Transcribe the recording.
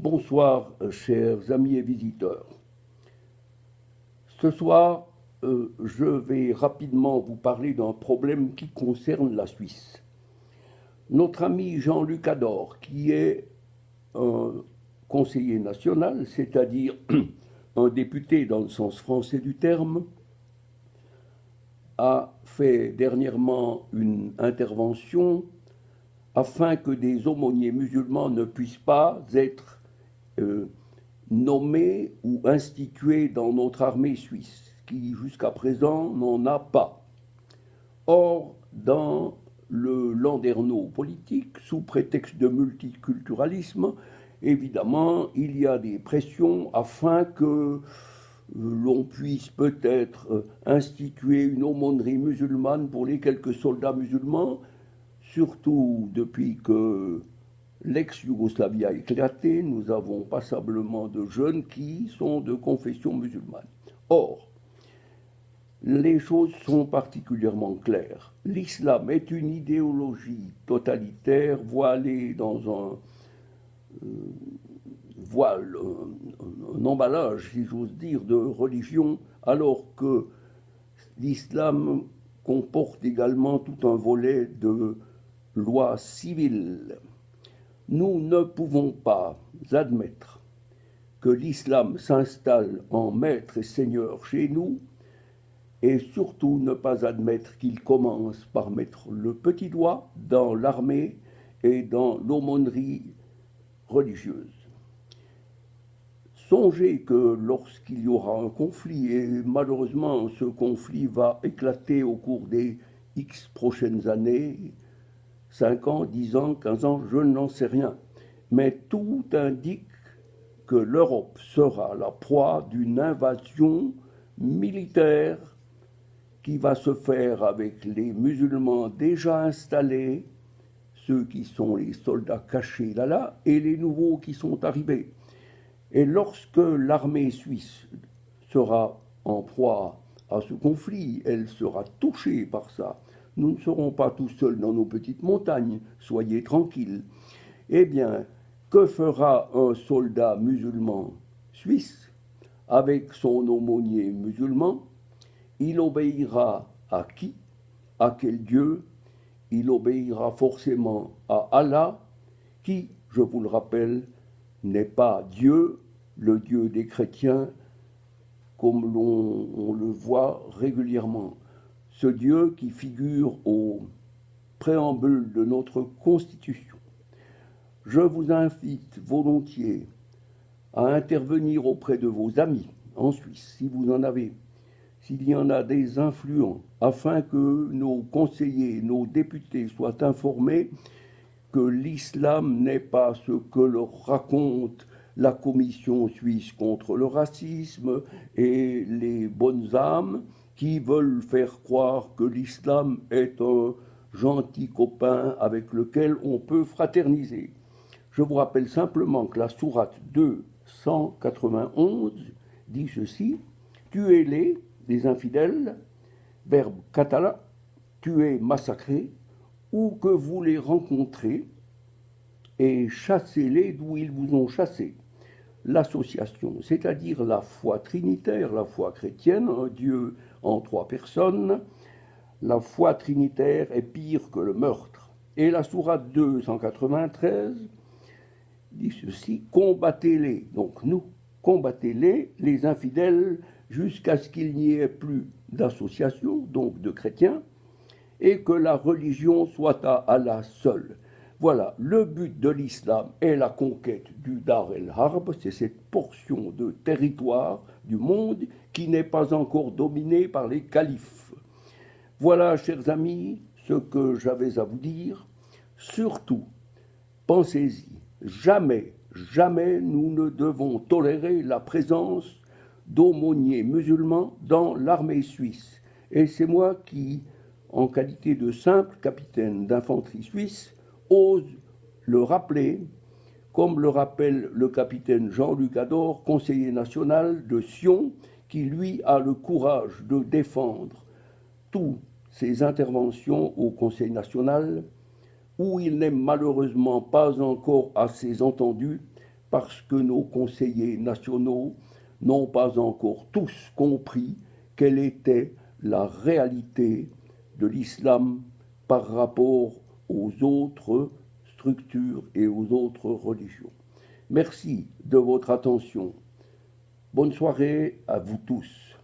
Bonsoir, chers amis et visiteurs. Ce soir, je vais rapidement vous parler d'un problème qui concerne la Suisse. Notre ami Jean-Luc Ador, qui est un conseiller national, c'est-à-dire un député dans le sens français du terme, a fait dernièrement une intervention afin que des aumôniers musulmans ne puissent pas être nommés ou institués dans notre armée suisse, qui jusqu'à présent n'en a pas. Or, dans le landerneau politique, sous prétexte de multiculturalisme, évidemment, il y a des pressions afin que l'on puisse peut-être instituer une aumônerie musulmane pour les quelques soldats musulmans, surtout depuis que l'ex-Yougoslavie a éclaté, nous avons passablement de jeunes qui sont de confession musulmane. Or, les choses sont particulièrement claires. L'islam est une idéologie totalitaire voilée dans un emballage, si j'ose dire, de religion, alors que l'islam comporte également tout un volet de loi civile. Nous ne pouvons pas admettre que l'islam s'installe en maître et seigneur chez nous, et surtout ne pas admettre qu'il commence par mettre le petit doigt dans l'armée et dans l'aumônerie religieuse. Songez que lorsqu'il y aura un conflit, et malheureusement ce conflit va éclater au cours des X prochaines années, 5 ans, 10 ans, 15 ans, je n'en sais rien. Mais tout indique que l'Europe sera la proie d'une invasion militaire qui va se faire avec les musulmans déjà installés, ceux qui sont les soldats cachés là, et les nouveaux qui sont arrivés. Et lorsque l'armée suisse sera en proie à ce conflit, elle sera touchée par ça. Nous ne serons pas tout seuls dans nos petites montagnes, soyez tranquilles. Eh bien, que fera un soldat musulman suisse avec son aumônier musulman? Il obéira à qui? À quel Dieu? Il obéira forcément à Allah, qui, je vous le rappelle, n'est pas Dieu, le Dieu des chrétiens, comme on le voit régulièrement. Ce Dieu qui figure au préambule de notre Constitution. Je vous invite volontiers à intervenir auprès de vos amis en Suisse, si vous en avez, s'il y en a des influents, afin que nos conseillers, nos députés soient informés que l'islam n'est pas ce que leur raconte la Commission suisse contre le racisme et les bonnes âmes qui veulent faire croire que l'islam est un gentil copain avec lequel on peut fraterniser. Je vous rappelle simplement que la sourate 291 dit ceci: tuez-les, les infidèles, verbe katala, tuer, massacrer, ou que vous les rencontrez, et chassez-les d'où ils vous ont chassés. L'association, c'est-à-dire la foi trinitaire, la foi chrétienne, un Dieu en 3 personnes, la foi trinitaire est pire que le meurtre. Et la sourate 293 dit ceci: combattez-les, donc nous, combattez-les, les infidèles, jusqu'à ce qu'il n'y ait plus d'association, donc de chrétiens, et que la religion soit à Allah seul. Voilà, le but de l'islam est la conquête du Dar el-Harb, c'est cette portion de territoire du monde qui n'est pas encore dominée par les califes. Voilà, chers amis, ce que j'avais à vous dire. Surtout, pensez-y, jamais, jamais nous ne devons tolérer la présence d'aumôniers musulmans dans l'armée suisse. Et c'est moi qui, en qualité de simple capitaine d'infanterie suisse, ose le rappeler, comme le rappelle le capitaine Jean-Luc Ador, conseiller national de Sion, qui lui a le courage de défendre toutes ses interventions au Conseil national, où il n'est malheureusement pas encore assez entendu parce que nos conseillers nationaux n'ont pas encore tous compris quelle était la réalité de l'islam par rapport aux autres structures et aux autres religions. Merci de votre attention. Bonne soirée à vous tous.